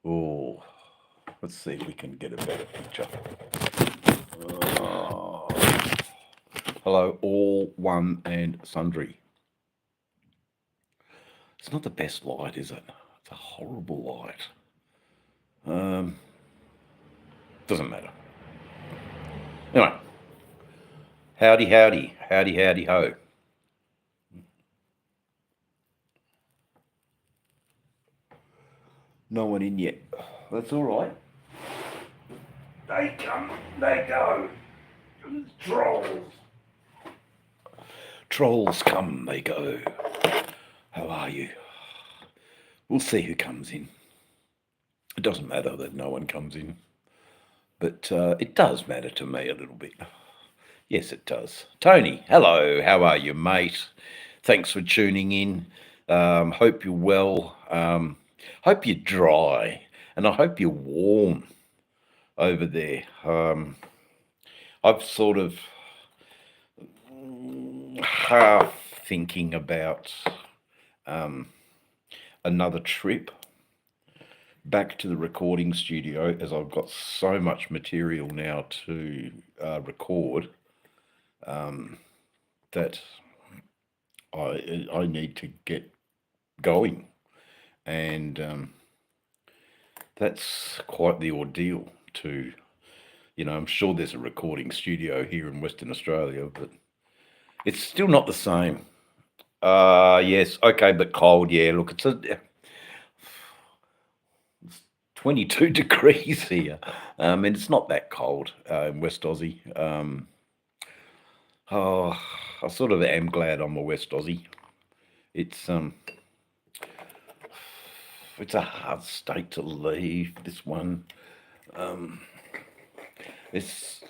Oh, let's see if we can get a better picture. Oh. Hello, all, one, and sundry. It's not the best light, is it? It's a horrible light. Doesn't matter. Anyway, howdy, howdy, howdy, howdy, ho. No one in yet. That's all right. They come, they go. Trolls. Trolls come, they go. How are you? We'll see who comes in. It doesn't matter that no one comes in, but it does matter to me a little bit. Yes, it does. Tony, hello. How are you, mate? Thanks for tuning in. Hope you're well. Hope you're dry, and I hope you're warm over there. I've sort of half thinking about another trip back to the recording studio, as I've got so much material now to record that I need to get going, and that's quite the ordeal to, I'm sure there's a recording studio here in Western Australia, but it's still not the same. Yes, okay, but cold, yeah, look, it's 22 degrees here, and it's not that cold in West Aussie. I sort of am glad I'm a West Aussie. It's a hard state to leave, this one. It's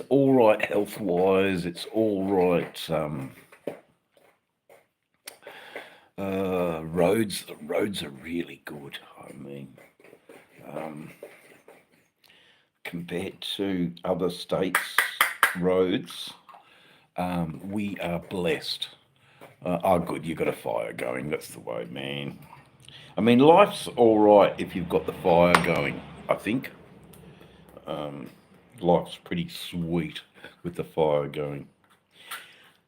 all right health wise. It's all right. Roads are really good. I mean, compared to other states' roads, we are blessed. Good. You got a fire going. That's the way, man. I mean, life's all right if you've got the fire going. I think. Life's pretty sweet with the fire going.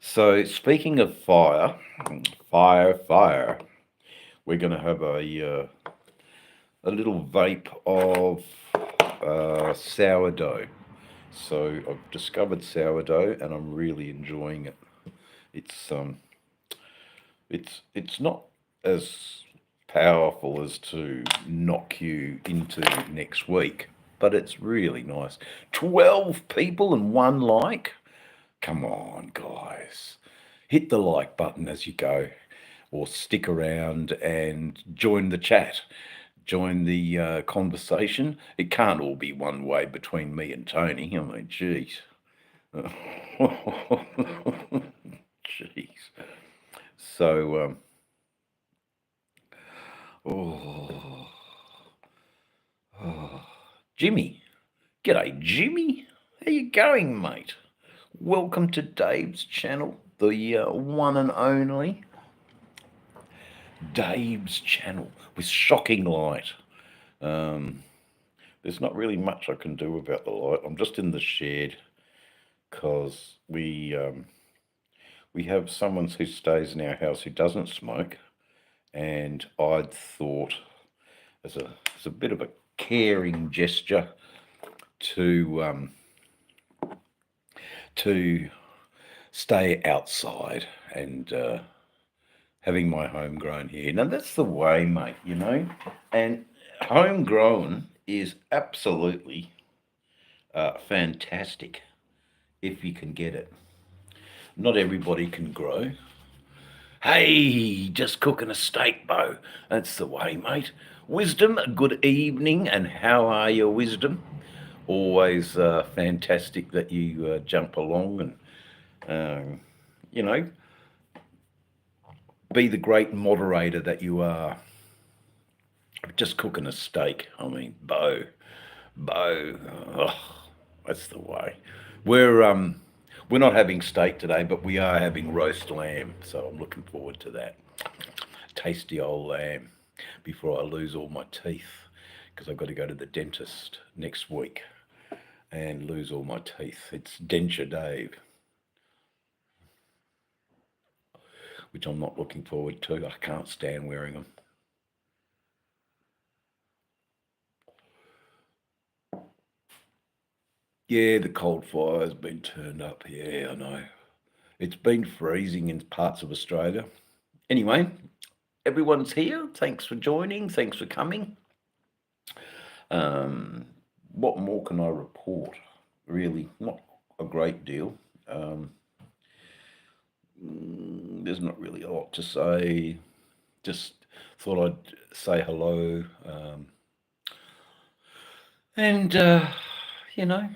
So, speaking of fire, we're going to have a little vape of sourdough. So, I've discovered sourdough, and I'm really enjoying it. It's not as powerful as to knock you into next week, but it's really nice. 12 people and one like. Come on, guys. Hit the like button as you go, or stick around and join the chat. Join the conversation. It can't all be one way between me and Tony. I mean, jeez. Jeez. So, oh, Jimmy. G'day, Jimmy. How you going, mate? Welcome to Dave's channel, the one and only Dave's channel with shocking light. There's not really much I can do about the light. I'm just in the shed because we have someone who stays in our house who doesn't smoke, and I'd thought as a bit of a caring gesture to stay outside and having my homegrown here. Now that's the way, mate, and homegrown is absolutely fantastic if you can get it. Not everybody can grow. Hey, just cooking a steak, Bo. That's the way, mate. Wisdom, good evening, and how are you, Wisdom? Always fantastic that you jump along and, be the great moderator that you are. Just cooking a steak. I mean, Bo, that's the way. We're not having steak today, but we are having roast lamb, so I'm looking forward to that. Tasty old lamb. before I lose all my teeth, because I've got to go to the dentist next week and lose all my teeth. It's Denture Dave, which I'm not looking forward to. I can't stand wearing them. Yeah, the cold fire has been turned up. Yeah, I know. It's been freezing in parts of Australia. Anyway, everyone's here. Thanks for joining. Thanks for coming. What more can I report? Really, not a great deal. There's not really a lot to say. Just thought I'd say hello. And, you know,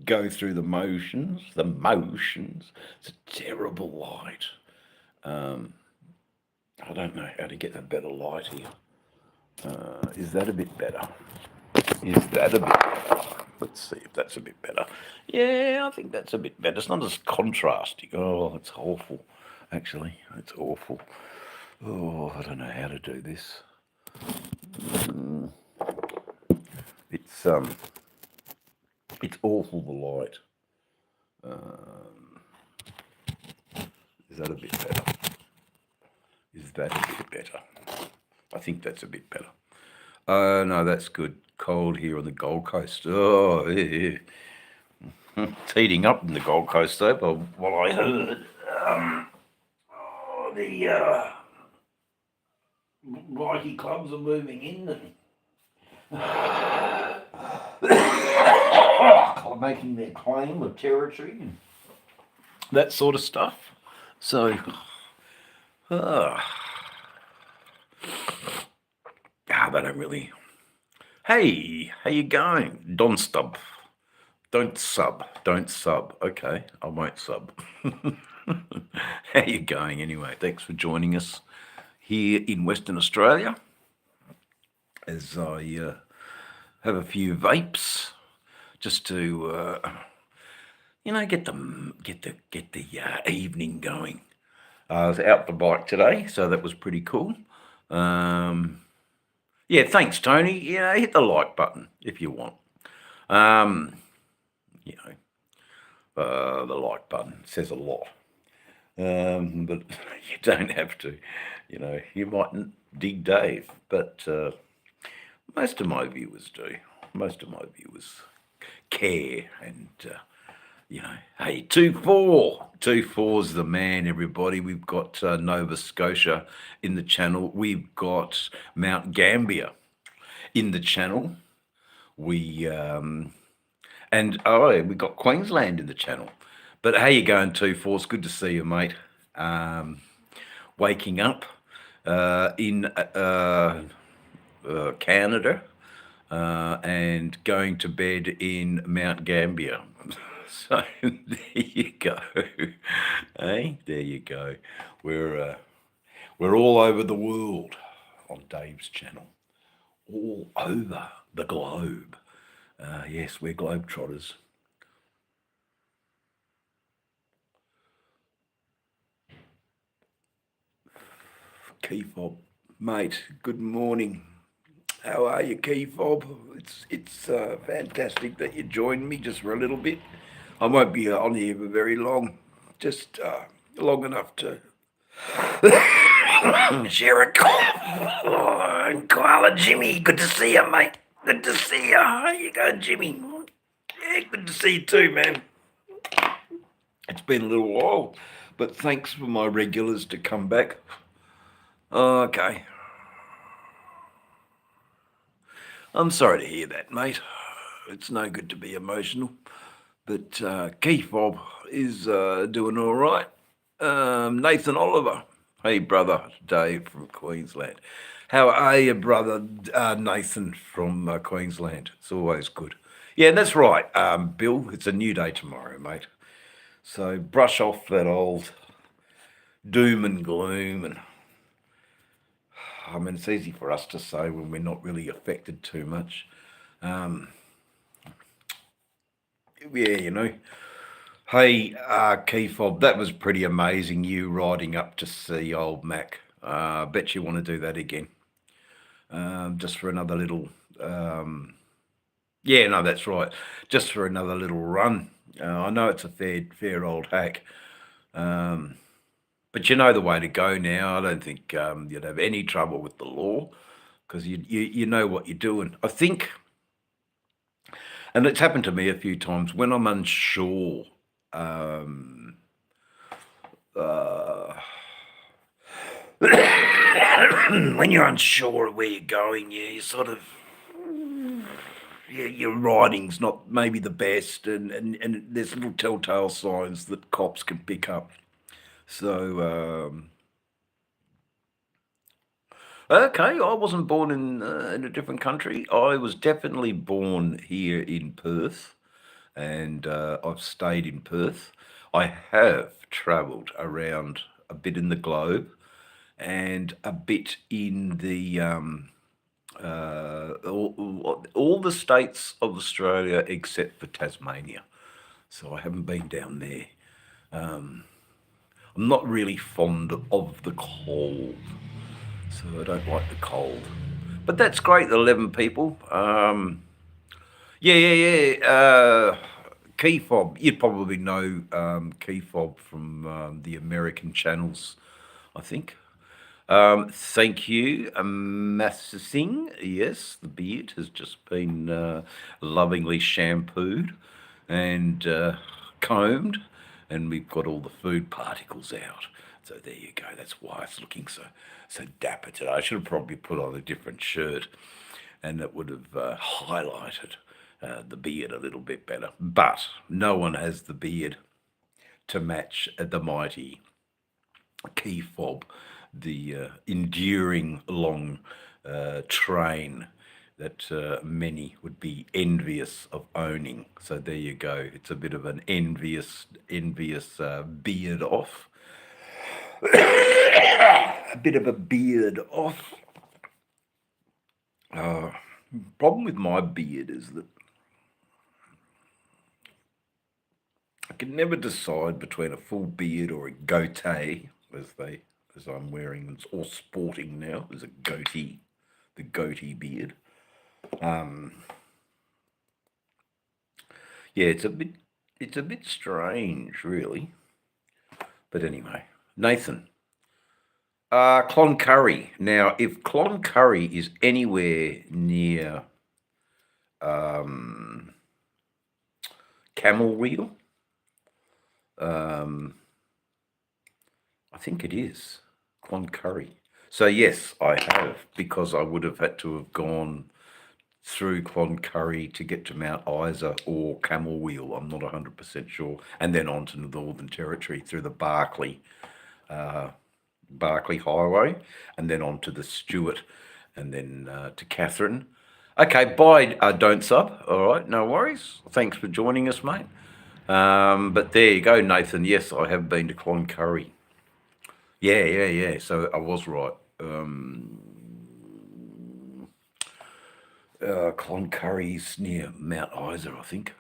go through the motions. The motions. It's a terrible light. I don't know how to get a better light here. Is that a bit better? Is that a bit better? Let's see if that's a bit better. Yeah, I think that's a bit better. It's not as contrasting. Oh, it's awful. Actually, it's awful. Oh, I don't know how to do this. It's awful, the light. Is that a bit better? Is that a bit better? I think that's a bit better. Oh, no, that's good. Cold here on the Gold Coast. Oh, yeah. It's heating up in the Gold Coast, though, but what I heard, the righty clubs are moving in and making their claim of territory and that sort of stuff. So, they don't really. Hey, how you going? Don't sub. Don't sub. Okay, I won't sub. How you going anyway? Thanks for joining us here in Western Australia as I have a few vapes just to get the evening going. I was out the bike today, so that was pretty cool. Yeah, thanks, Tony. Yeah, hit the like button if you want. The like button says a lot. But you don't have to. You mightn't dig Dave, but most of my viewers do. Most of my viewers care, and hey, 2-4. 2-4's the man, everybody. We've got Nova Scotia in the channel. We've got Mount Gambier in the channel. We've got Queensland in the channel. But how you going, 2-4? It's good to see you, mate. Waking up in Canada and going to bed in Mount Gambier. So there you go. Hey, there you go. We're all over the world on Dave's channel. All over the globe. Yes, we're globetrotters. Keyfob, mate, good morning. How are you, Keyfob? It's fantastic that you joined me just for a little bit. I won't be on here for very long, just long enough to share a call. Koala Jimmy, good to see you, mate. Good to see you. How you going, Jimmy? Yeah, good to see you too, man. It's been a little while, but thanks for my regulars to come back. Okay. I'm sorry to hear that, mate. It's no good to be emotional. But Keyfob is doing all right. Nathan Oliver. Hey, brother Dave from Queensland. How are you, brother Nathan from Queensland? It's always good. Yeah, that's right, Bill. It's a new day tomorrow, mate. So brush off that old doom and gloom. And I mean, it's easy for us to say when we're not really affected too much. Yeah, Hey, Keyfob, that was pretty amazing. You riding up to see old Mac. Bet you want to do that again, just for another little. Um, yeah, no, that's right. Just for another little run. I know it's a fair old hack, um, but you know the way to go now. I don't think you'd have any trouble with the law because you know what you're doing. I think, and it's happened to me a few times when I'm unsure. Um, uh, when you're unsure of where you're going, yeah, you sort of your writing's not maybe the best, and there's little telltale signs that cops can pick up. So okay, I wasn't born in a different country. I was definitely born here in Perth, and I've stayed in Perth. I have travelled around a bit in the globe and a bit in the all the states of Australia except for Tasmania. So I haven't been down there. I'm not really fond of the cold, so I don't like the cold. But that's great. 11 people. Yeah. Key Fob. You'd probably know Key Fob from the American channels, I think. Thank you, Master Singh. Yes, the beard has just been lovingly shampooed and combed, and we've got all the food particles out. So there you go. That's why it's looking so dapper today. I should have probably put on a different shirt, and it would have highlighted the beard a little bit better. But no one has the beard to match the mighty Key Fob, the enduring long train that many would be envious of owning. So there you go. It's a bit of an envious beard off. A bit of a beard off. Problem with my beard is that I can never decide between a full beard or a goatee, as I'm wearing. It's all sporting now. There's a goatee, the goatee beard. Yeah, it's a bit strange, really. But anyway, Nathan, Cloncurry. Now, if Cloncurry is anywhere near Camel Wheel, I think it is Cloncurry. So yes, I have, because I would have had to have gone through Cloncurry to get to Mount Isa or Camel Wheel. I'm not 100% sure, and then on to the Northern Territory through the Barkly Highway, and then on to the Stewart, and then to Catherine. Okay, bye, Don't Sub. All right, no worries. Thanks for joining us, mate. But there you go, Nathan. Yes, I have been to Cloncurry. Yeah. So I was right. Cloncurry's near Mount Isa, I think.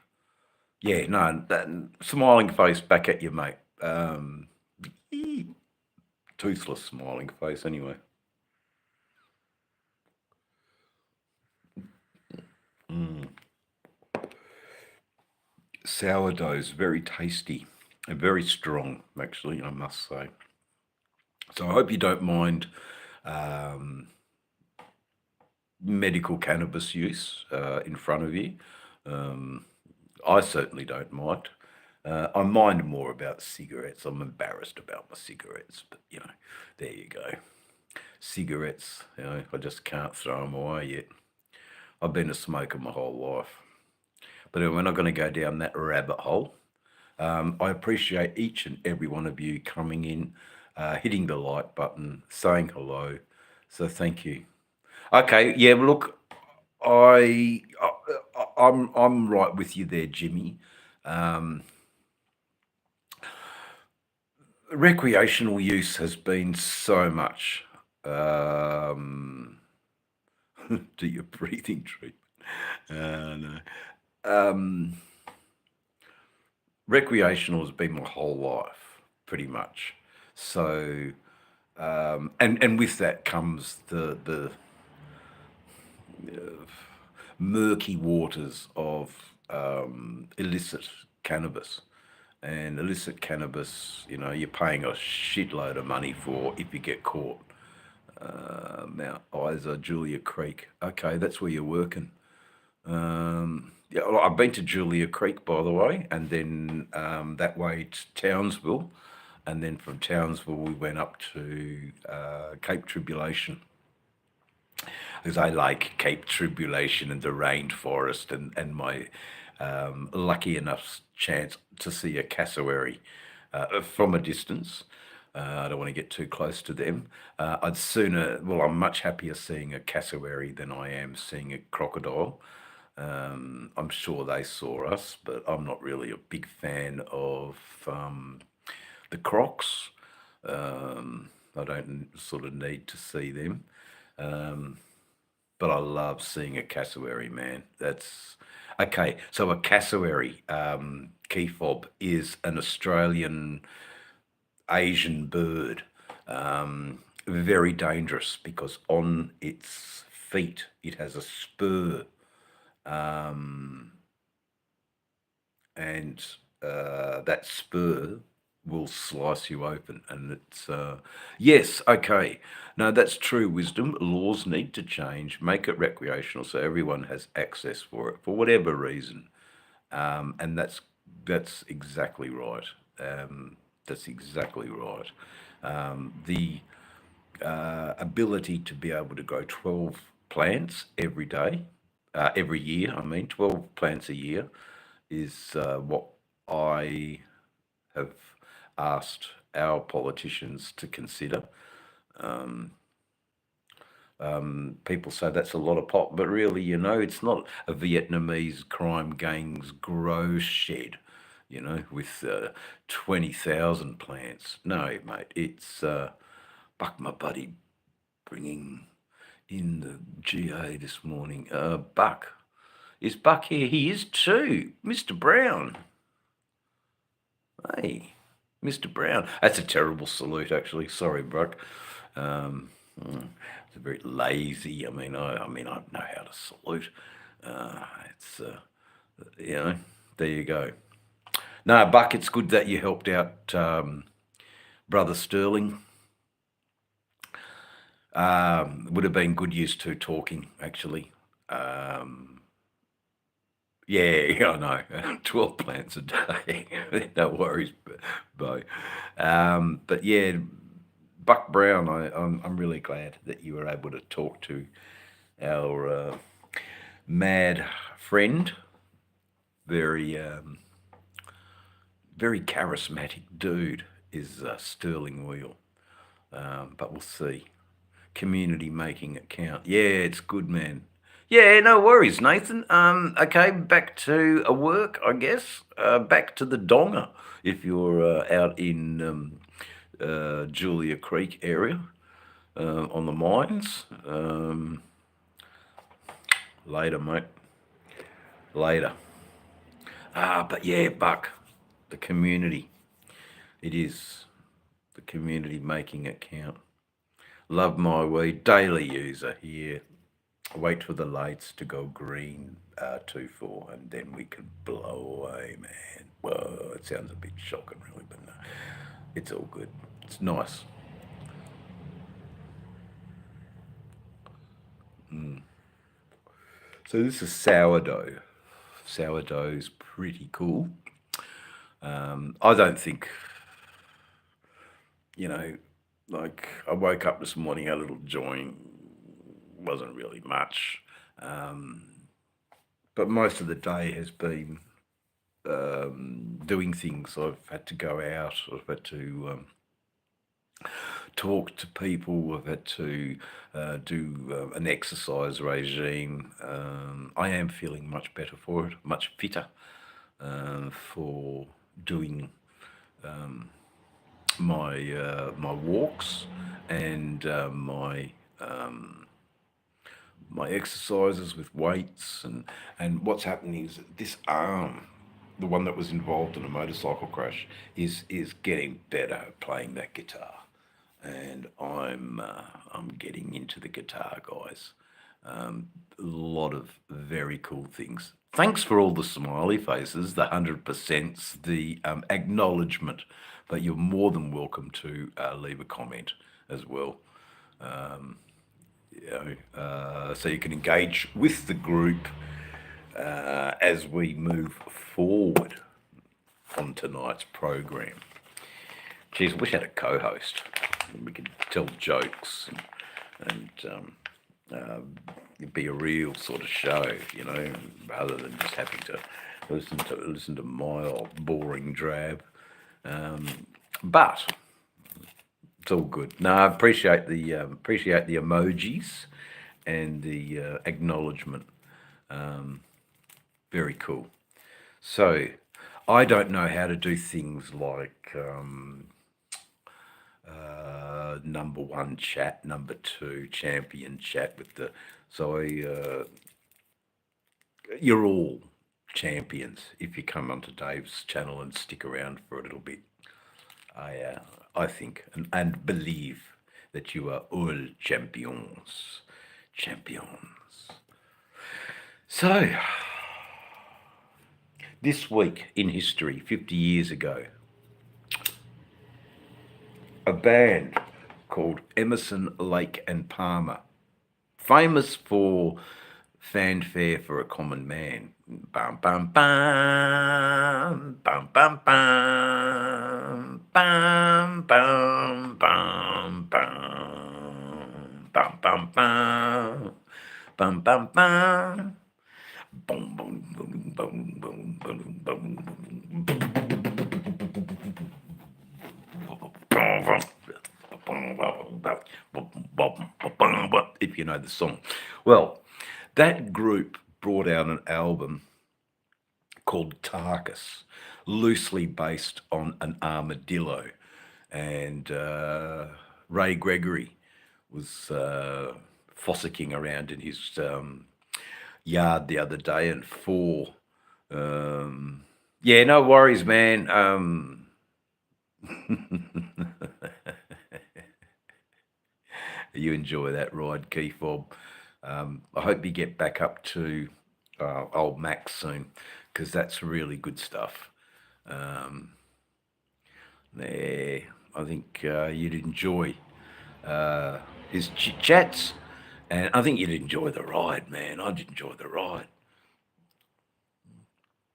Yeah, no, that smiling face back at you, mate. Toothless smiling face, anyway. Sourdough's very tasty and very strong, actually, I must say. So I hope you don't mind medical cannabis use in front of you. I certainly don't mind. I mind more about cigarettes. I'm embarrassed about my cigarettes, but there you go. Cigarettes, I just can't throw them away yet. I've been a smoker my whole life. But anyway, we're not going to go down that rabbit hole. I appreciate each and every one of you coming in, hitting the like button, saying hello. So thank you. Okay, yeah. Look, I'm right with you there, Jimmy. Recreational use has been so much. Do your breathing treatment. No. recreational has been my whole life, pretty much. So, and with that comes the murky waters of illicit cannabis. And illicit cannabis, you're paying a shitload of money for if you get caught. Mount Isa, Julia Creek. Okay, that's where you're working. Yeah, well, I've been to Julia Creek, by the way, and then that way to Townsville. And then from Townsville, we went up to Cape Tribulation, because I like Cape Tribulation and the rainforest, and my lucky enough chance to see a cassowary from a distance. I don't want to get too close to them. I'm much happier seeing a cassowary than I am seeing a crocodile. I'm sure they saw us, but I'm not really a big fan of the crocs. I don't sort of need to see them. But I love seeing a cassowary, man. That's okay. So a cassowary, key fob, is an Australian Asian bird. Very dangerous because on its feet it has a spur, and that spur will slice you open. And it's yes, okay. No, that's true wisdom. Laws need to change, make it recreational so everyone has access for it for whatever reason. And that's exactly right. That's exactly right. The ability to be able to grow 12 plants every day, every year, I mean, 12 plants a year is what I have asked our politicians to consider. People say that's a lot of pot, but really, it's not a Vietnamese crime gangs grow shed, with 20,000 plants. No, mate, it's Buck, my buddy, bringing in the GA this morning. Buck. Is Buck here? He is too. Mr. Brown. Hey, Mr. Brown. That's a terrible salute, actually. Sorry, Buck. It's a very lazy. I know how to salute. It's there you go. No, Buck, it's good that you helped out Brother Sterling. Would have been good use to talking, actually. Yeah, I know. 12 plants a day. No worries, Bo. But yeah, Buck Brown, I'm really glad that you were able to talk to our mad friend. Very, very charismatic dude is Sterling Wheel. But we'll see. Community making it count. Yeah, it's good, man. Yeah, no worries, Nathan. Okay, back to work, I guess. Back to the Donga if you're out in Julia Creek area on the mines. Later, mate. Later. But yeah, Buck, the community. It is the community making it count. Love my weed, daily user here. Wait for the lights to go green, 2-4, and then we can blow away, man. Whoa, it sounds a bit shocking, really, but no, it's all good. It's nice. So this is sourdough. Sourdough's pretty cool. I don't think, like I woke up this morning, a little joint, wasn't really much. But most of the day has been doing things. I've had to go out, I've had to talk to people, I've had to do an exercise regime. I am feeling much better for it, much fitter for doing my walks and my exercises with weights, and what's happening is this arm the one that was involved in a motorcycle crash, is getting better at playing that guitar, and I'm getting into the guitar, guys. A lot of very cool things. Thanks for all the smiley faces, the 100%, the acknowledgement, but you're more than welcome to leave a comment as well. So you can engage with the group as we move forward on tonight's program. Geez, I wish I had a co-host. We could tell jokes and it'd be a real sort of show, rather than just having to listen to my old boring drab. But it's all good. No, I appreciate the emojis and the acknowledgement. Very cool. So, I don't know how to do things like number one chat, number two champion chat with the. So you're all champions if you come onto Dave's channel and stick around for a little bit. I think and believe that you are all champions. So, this week in history, 50 years ago, a band called Emerson, Lake and Palmer, famous for Fanfare for a Common Man. Bum, bum, bum, bum, bum, bum, bum, bum, bum, bum, bum, bum, bum, bum, bum, bum. Boom, boom, boom, boom, boom, boom, boom, if you know the song. Well, that group brought out an album called Tarkus, loosely based on an armadillo. And Ray Gregory was fossicking around in his yard the other day, and yeah, no worries, man. You enjoy that ride, Keith Bob. I hope you get back up to old Max soon, because that's really good stuff. There, I think you'd enjoy his chats, and I think you'd enjoy the ride, man. I'd enjoy the ride.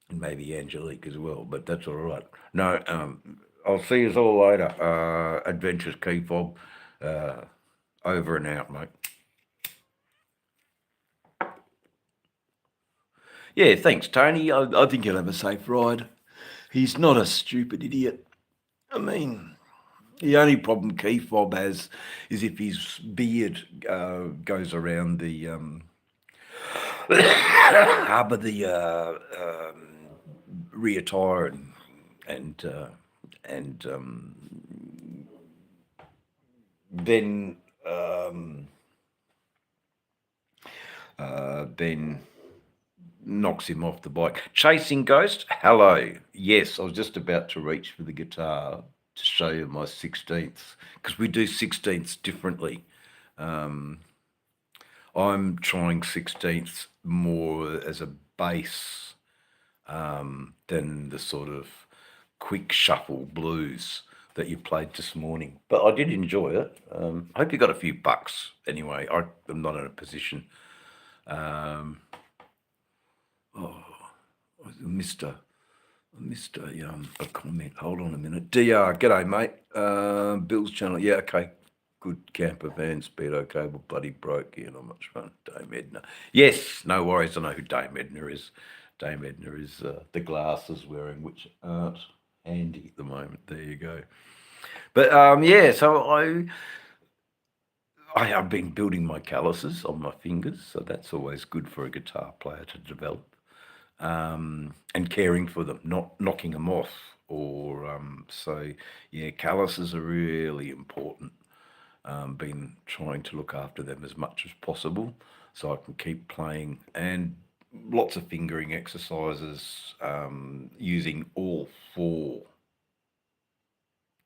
And maybe Angelique as well, but that's all right. No, I'll see you all later. Adventures Keith Bob. Over and out, mate. Yeah, thanks, Tony. I think he'll have a safe ride. He's not a stupid idiot. I mean, the only problem Keith Bob has is if his beard goes around the hub of the rear tire and then knocks him off the bike. Chasing Ghost, hello. Yes, I was just about to reach for the guitar to show you my 16ths, because we do 16ths differently. I'm trying 16ths more as a bass than the sort of quick shuffle blues that you played this morning. But I did enjoy it. I hope you got a few bucks anyway. I'm not in a position. I missed a comment. Hold on a minute. DR, g'day, mate. Bill's channel. Yeah, okay. Good camper van, speedo cable, bloody broke. Yeah, not much fun. Dame Edna. Yes, no worries. I know who Dame Edna is. Dame Edna is the glasses wearing, which aren't handy at the moment. There you go. But yeah, so I have been building my calluses on my fingers, so that's always good for a guitar player to develop. And caring for them, not knocking them off. Or so yeah, calluses are really important. Been trying to look after them as much as possible so I can keep playing and lots of fingering exercises, using all four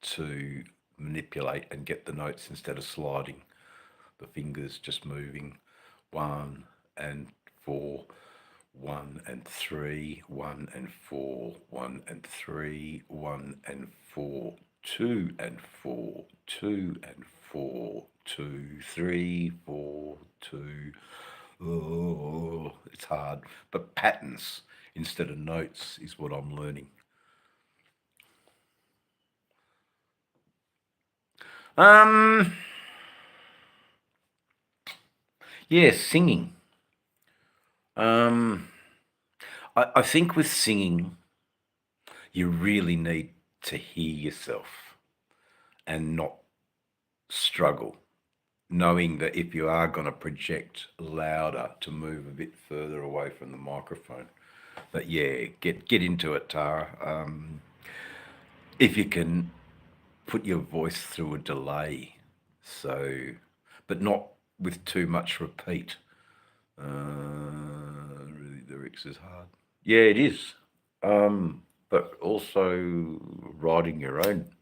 to manipulate and get the notes instead of sliding. The fingers just moving 1 and 4, 1 and 3, 1 and 4, 1 and 3, 1 and 4, 2 and 4, 2 and 4, 2, 3, 4, 2. Oh, it's hard. But patterns instead of notes is what I'm learning. Yeah, singing. I think with singing, you really need to hear yourself and not struggle, knowing that if you are going to project louder, to move a bit further away from the microphone. But yeah, get into it, Tara. If you can put your voice through a delay, so, but not with too much repeat. Really, lyrics is hard. Yeah, it is. But also writing your own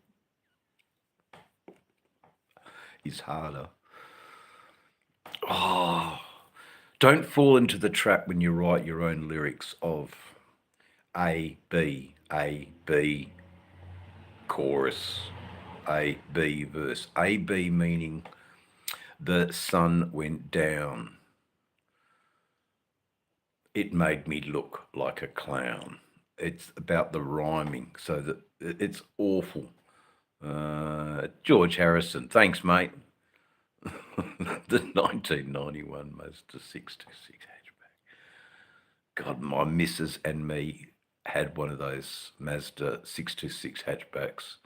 is harder. Oh, don't fall into the trap when you write your own lyrics of A, B, chorus, A, B, verse. A, B meaning the sun went down. It made me look like a clown. It's about the rhyming, so that it's awful. George Harrison, thanks, mate. The 1991 Mazda 626 hatchback. God, my missus and me had one of those Mazda 626 hatchbacks.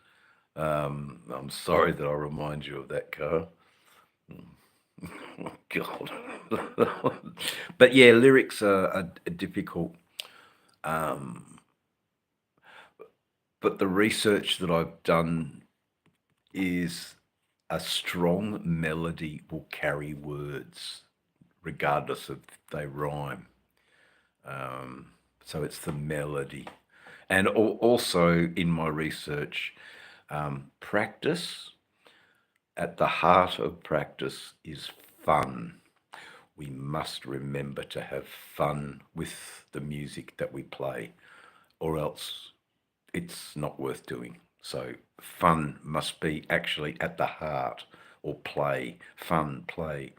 I'm sorry that I remind you of that car. Oh, God. But yeah, lyrics are difficult. But the research that I've done is a strong melody will carry words, regardless of if they rhyme. So it's the melody. And also in my research, practice, at the heart of practice is fun. We must remember to have fun with the music that we play, or else it's not worth doing. So fun must be actually at the heart, or play, fun, play.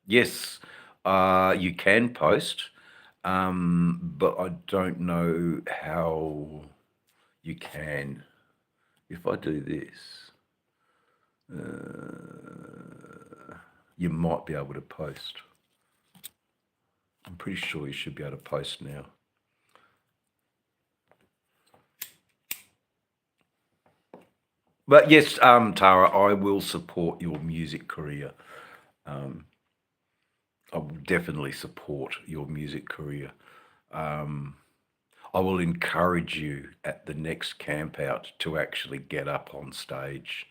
Yes, you can post, but I don't know how you can. If I do this, you might be able to post. I'm pretty sure you should be able to post now. But yes, Tara, I will support your music career. I will definitely support your music career. I will encourage you at the next camp out to actually get up on stage.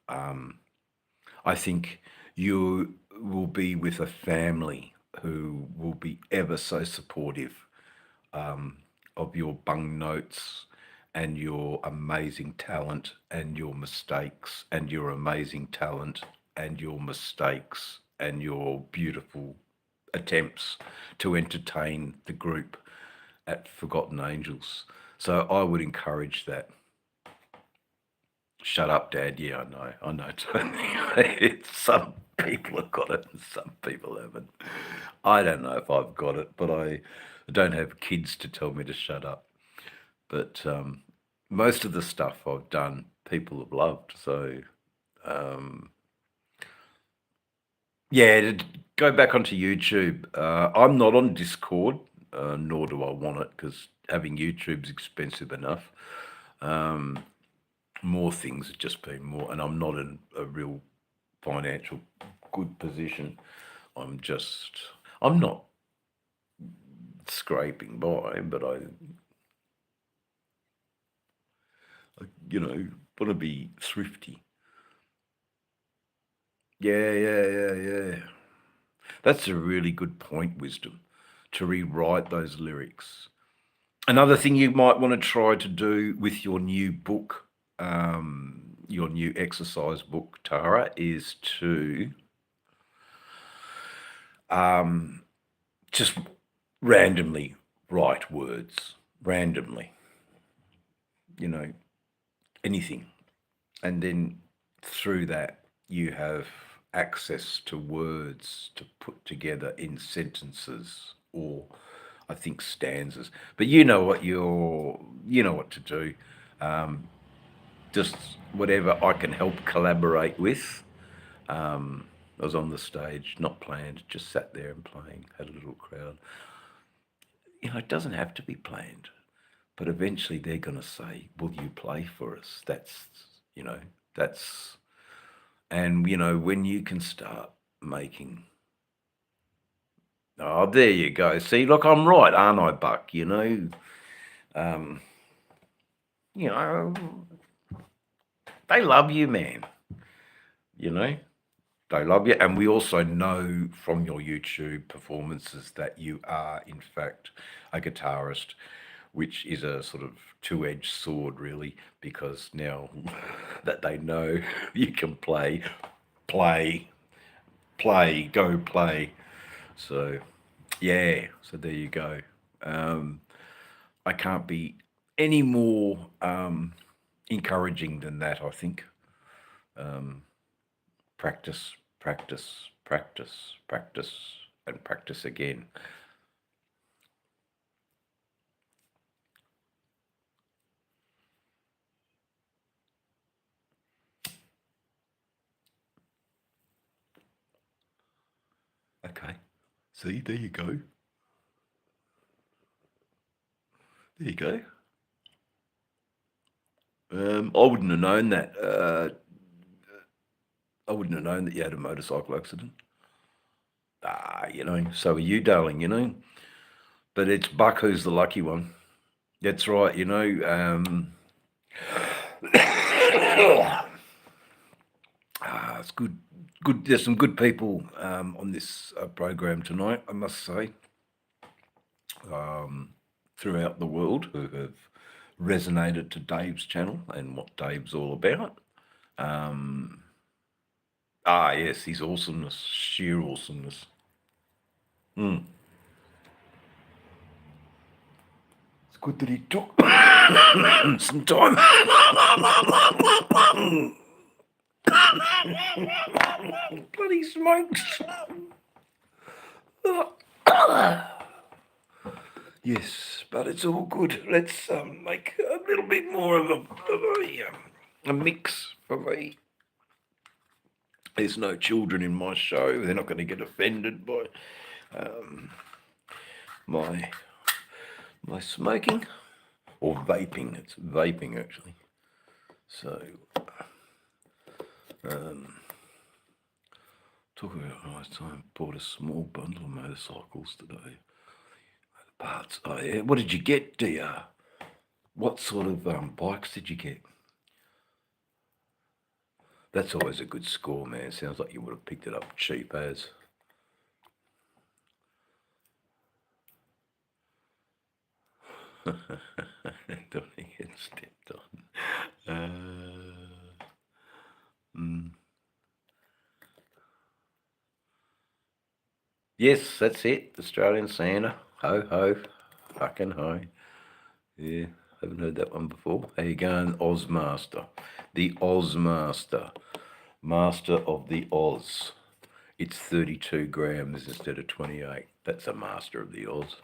I think you will be with a family who will be ever so supportive of your bung notes and your amazing talent and your mistakes and your amazing talent and your mistakes and your beautiful attempts to entertain the group at Forgotten Angels. So I would encourage that. Shut up, Dad. Yeah, I know, Tony. Some people have got it and some people haven't. I don't know if I've got it, but I don't have kids to tell me to shut up. But most of the stuff I've done, people have loved. So yeah, to go back onto YouTube. I'm not on Discord, nor do I want it, because having YouTube's expensive enough. More things have just been more, and I'm not in a real financial good position. I'm not scraping by, but I want to be thrifty. Yeah. That's a really good point, Wisdom, to rewrite those lyrics. Another thing you might want to try to do with your new book, your new exercise book, Tara, is to just randomly write words, randomly, anything. And then through that, you have access to words to put together in sentences or I think stanzas. But you know what to do. Just whatever I can help collaborate with. I was on the stage, not planned, just sat there and playing, had a little crowd. It doesn't have to be planned, but eventually they're going to say, will you play for us? And when you can start making, oh, there you go. See, look, I'm right, aren't I, Buck? They love you, man. They love you. And we also know from your YouTube performances that you are, in fact, a guitarist, which is a sort of two-edged sword, really, because now that they know you can play, go play. So, yeah, so there you go. I can't be any more encouraging than that, I think. Practice, practice, practice, practice, and practice again. Okay. See, there you go. There you go. I wouldn't have known that. I wouldn't have known that you had a motorcycle accident. So are you, darling, But it's Buck who's the lucky one. That's right, it's good. There's some good people on this program tonight, I must say, throughout the world who have resonated to Dave's channel and what Dave's all about. Yes, his awesomeness, sheer awesomeness. It's good that he took some time. Bloody smokes. Yes, but it's all good. Let's make a little bit more of a mix for me. There's no children in my show. They're not going to get offended by my smoking or vaping. It's vaping, actually. So, talk about a nice time. Bought a small bundle of motorcycles today. Parts. Oh, yeah. What did you get, DR? What sort of bikes did you get? That's always a good score, man. Sounds like you would have picked it up cheap as. Don't get stepped on. Yes, that's it. Australian Santa. Ho, ho. Fucking ho. Yeah, haven't heard that one before. How you going, Ozmaster? The Ozmaster. Master of the Oz. It's 32 grams instead of 28. That's a master of the Oz.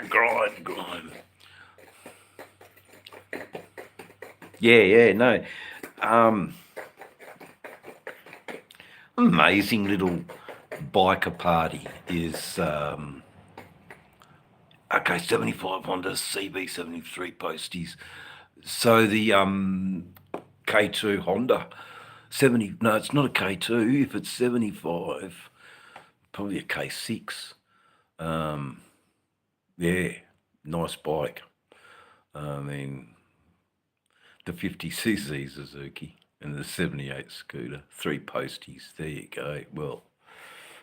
Grind. Yeah, no. Amazing little biker party is okay, 75 Honda CB73 posties. So the K2 Honda 70, no, it's not a K2. If it's 75, probably a K6. Yeah, nice bike. I mean, the 50cc Suzuki. And the 78 scooter, 3 posties. There you go. Well,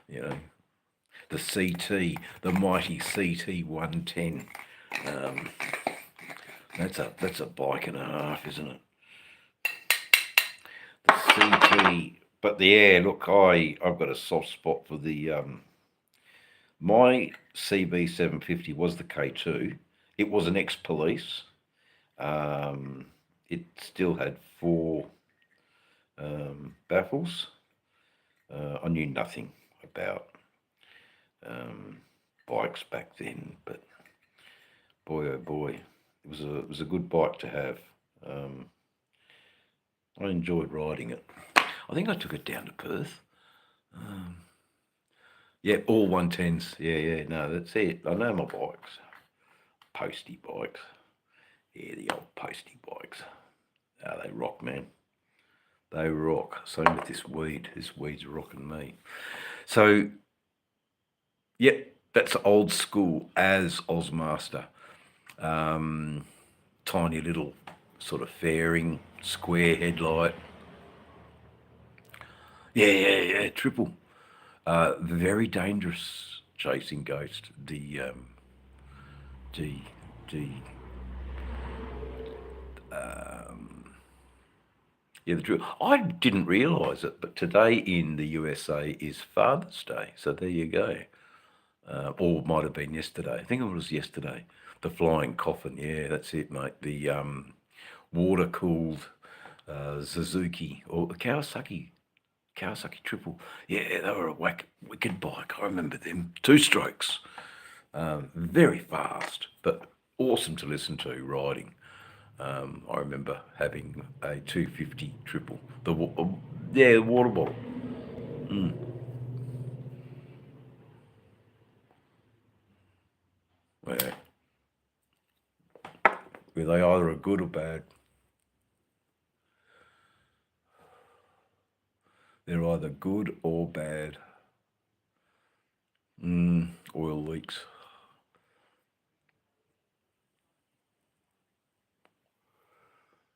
you know, the CT, the mighty CT 110. That's a bike and a half, isn't it? The CT, but look, I've got a soft spot for the my CB 750 was the K2. It was an ex-police. It still had 4 baffles. I knew nothing about bikes back then, but boy oh boy, it was a good bike to have. I enjoyed riding it. I think I took it down to Perth. Yeah, all 110s. Yeah, no, that's it. I know my bikes. Postie bikes. Yeah, the old postie bikes. Oh, they rock, man. They rock. Same with this weed. This weed's rocking me. So, yep, that's old school as Ozmaster. Tiny little sort of fairing, square headlight. Yeah, triple. Very dangerous chasing ghost. D, D. Yeah, the true. I didn't realise it, but today in the USA is Father's Day. So there you go. Or might have been yesterday. I think it was yesterday. The flying coffin. Yeah, that's it, mate. The water cooled Suzuki or the Kawasaki triple. Yeah, they were a wicked bike. I remember them. 2 strokes. Very fast, but awesome to listen to riding. I remember having a 250 triple. The water bottle. Yeah. Were they either a good or bad? They're either good or bad. Oil leaks.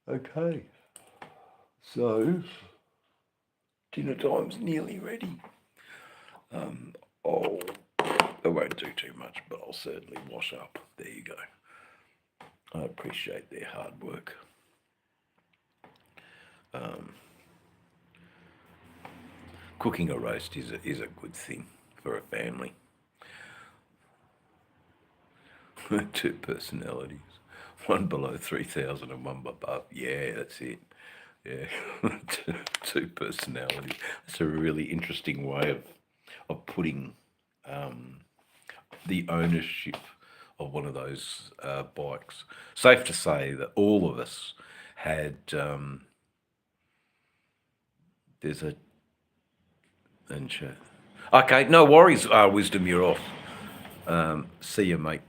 Okay. So, dinner time's nearly ready. I won't do too much, but I'll certainly wash up. There you go. I appreciate their hard work. Cooking a roast is a good thing for a family. 2 personalities, one below 3,000 and one above. Yeah, that's it. Yeah, 2 personalities. That's a really interesting way of putting the ownership of one of those bikes. Safe to say that all of us had. There's a and chat. Okay, no worries. Wisdom, you're off. See you, mate.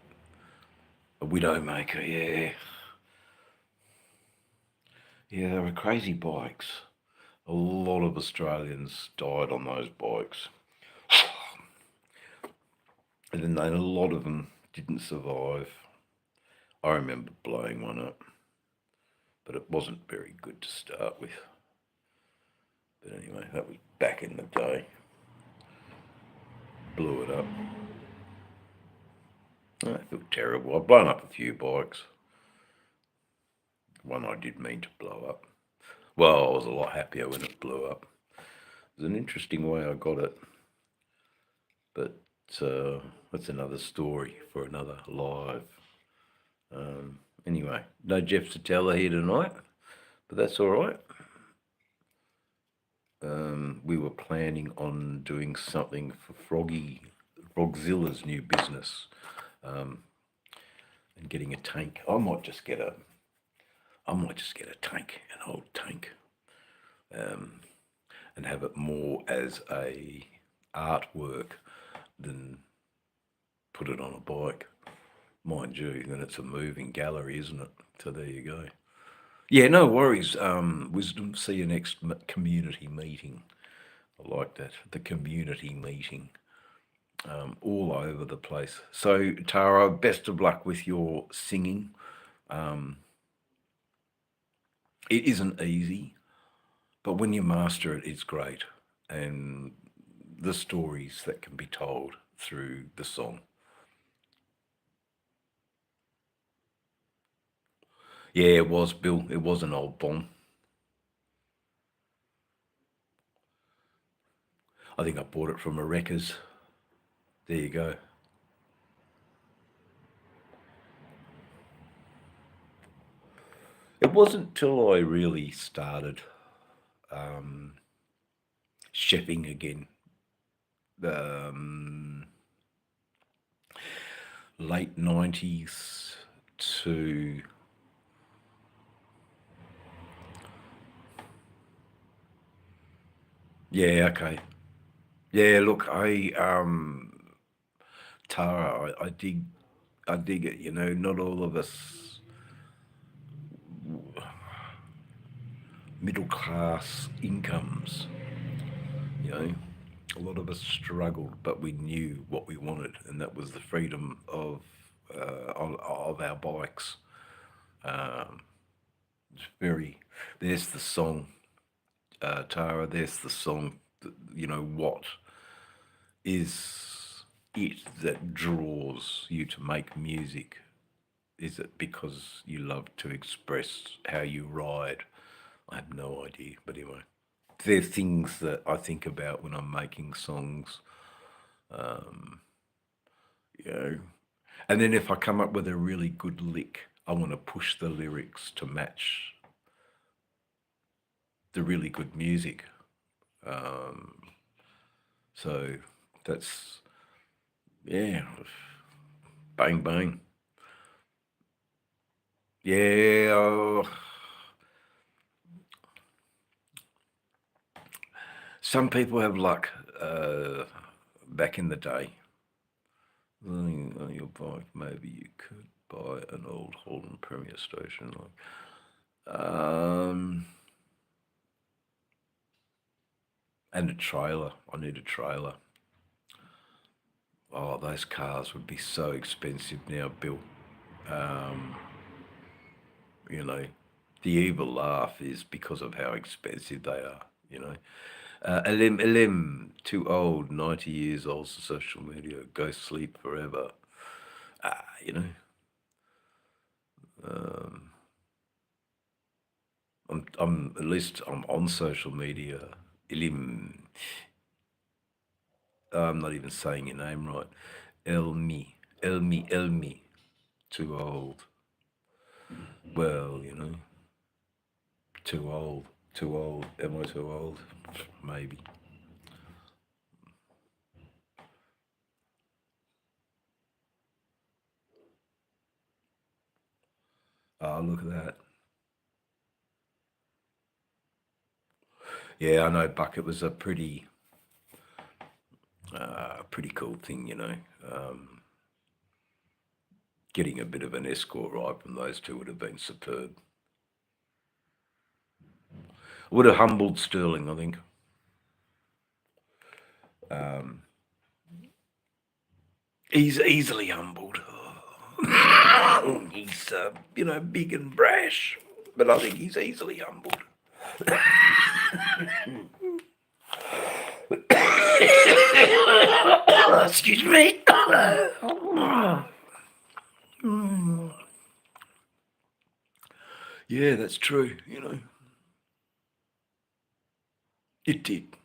A Widowmaker, yeah. Yeah, they were crazy bikes. A lot of Australians died on those bikes. And then a lot of them didn't survive. I remember blowing one up, but it wasn't very good to start with. But anyway, that was back in the day. Blew it up. I feel terrible. I've blown up a few bikes. One I did mean to blow up. Well, I was a lot happier when it blew up. It was an interesting way I got it. But that's another story for another live. Anyway, no Jeff Satella here tonight, but that's all right. We were planning on doing something for Frogzilla's new business, and getting a tank. I might just get a tank, an old tank, and have it more as a artwork than put it on a bike. Mind you, then it's a moving gallery, isn't it? So there you go. Yeah, no worries. Wisdom. See you next community meeting. I like that. The community meeting. All over the place. So Tara, best of luck with your singing. It isn't easy. But when you master it, it's great. And the stories that can be told through the song. Yeah, it was, Bill. It was an old bomb. I think I bought it from a Wreckers. There you go. It wasn't till I really started chefing again, um, late 90s to yeah, okay. Yeah, look, Tara, I dig it, you know, not all of us middle class incomes, you know. A lot of us struggled, but we knew what we wanted, and that was the freedom of our bikes. Um, it's very. There's the song, Tara. There's the song. You know what is it that draws you to make music? Is it because you love to express how you ride? I have no idea, but anyway, they're things that I think about when I'm making songs. Um, you know, and then if I come up with a really good lick, I want to push the lyrics to match the really good music. Um, so that's yeah, bang bang. Yeah, some people have luck. Back in the day, on your bike, maybe you could buy an old Holden Premier Station. And a trailer. I need a trailer. Oh, those cars would be so expensive now, Bill. Um, you know, the evil laugh is because of how expensive they are, you know. LM, too old, 90 years old for social media, go sleep forever. You know, um, I'm at least I'm on social media. Ilim, I'm not even saying your name right. Elmi, too old. Well, you know, too old, too old. Am I too old? Maybe. Oh, look at that. Yeah, I know, Buck. It was a pretty cool thing, you know. Um, Getting a bit of an escort ride from those two would have been superb. Would have humbled Sterling, I think. Um, he's easily humbled. He's, you know, big and brash, but I think he's easily humbled. Excuse me. Yeah, that's true, you know. It did.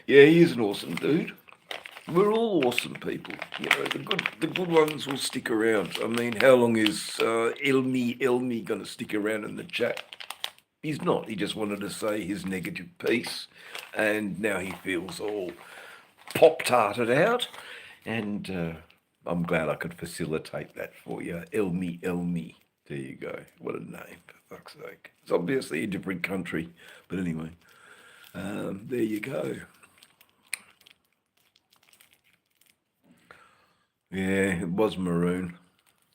Yeah, he is an awesome dude. We're all awesome people. You know, the good ones will stick around. I mean, how long is Ilmi going to stick around in the chat? He's not. He just wanted to say his negative piece, and now he feels all pop-tarted out. And I'm glad I could facilitate that for you. Ilmi. There you go. What a name, for fuck's sake. It's obviously a different country, but anyway, there you go. Yeah, it was maroon.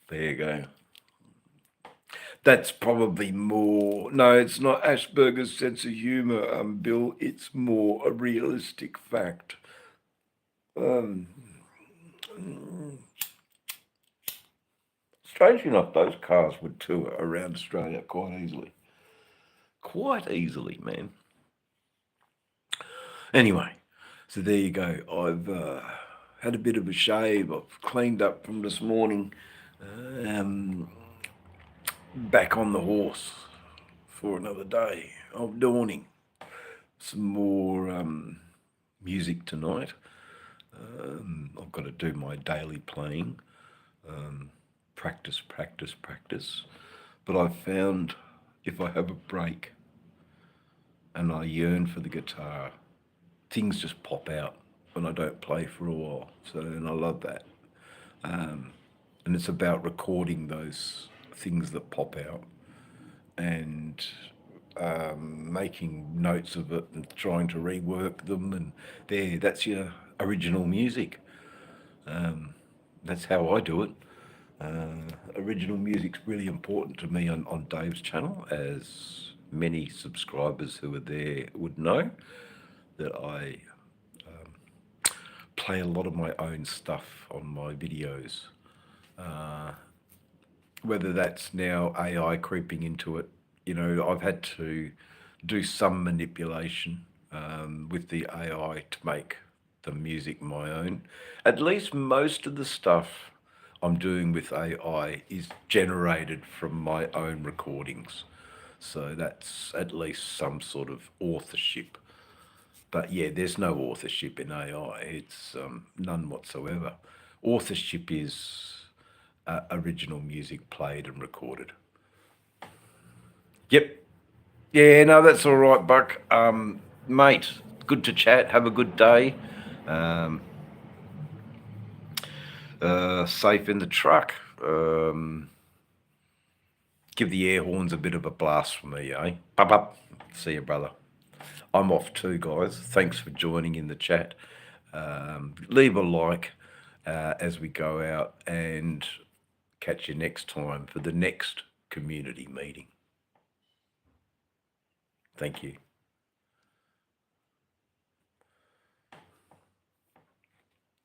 There you go. That's probably more. No, it's not Asperger's sense of humour, Bill. It's more a realistic fact. Um, Strangely enough, those cars would tour around Australia quite easily. Quite easily, man. Anyway, so there you go. I've had a bit of a shave. I've cleaned up from this morning. Back on the horse for another day of dawning. Some more music tonight. I've got to do my daily playing. Practice. But I've found if I have a break and I yearn for the guitar, things just pop out when I don't play for a while. So, and I love that. And it's about recording those things that pop out and making notes of it and trying to rework them. And that's your original music. That's how I do it. Original music's really important to me on Dave's channel, as many subscribers who are there would know that I play a lot of my own stuff on my videos. Whether that's now AI creeping into it, I've had to do some manipulation with the AI to make the music my own. At least most of the stuff I'm doing with AI is generated from my own recordings. So that's at least some sort of authorship. But yeah, there's no authorship in AI. It's none whatsoever. Authorship is original music played and recorded. Yep. Yeah, no, that's all right, Buck. Mate, good to chat. Have a good day. Safe in the truck. Give the air horns a bit of a blast for me, eh? Up. See you, brother. I'm off too, guys. Thanks for joining in the chat. Leave a like as we go out, and catch you next time for the next community meeting. Thank you.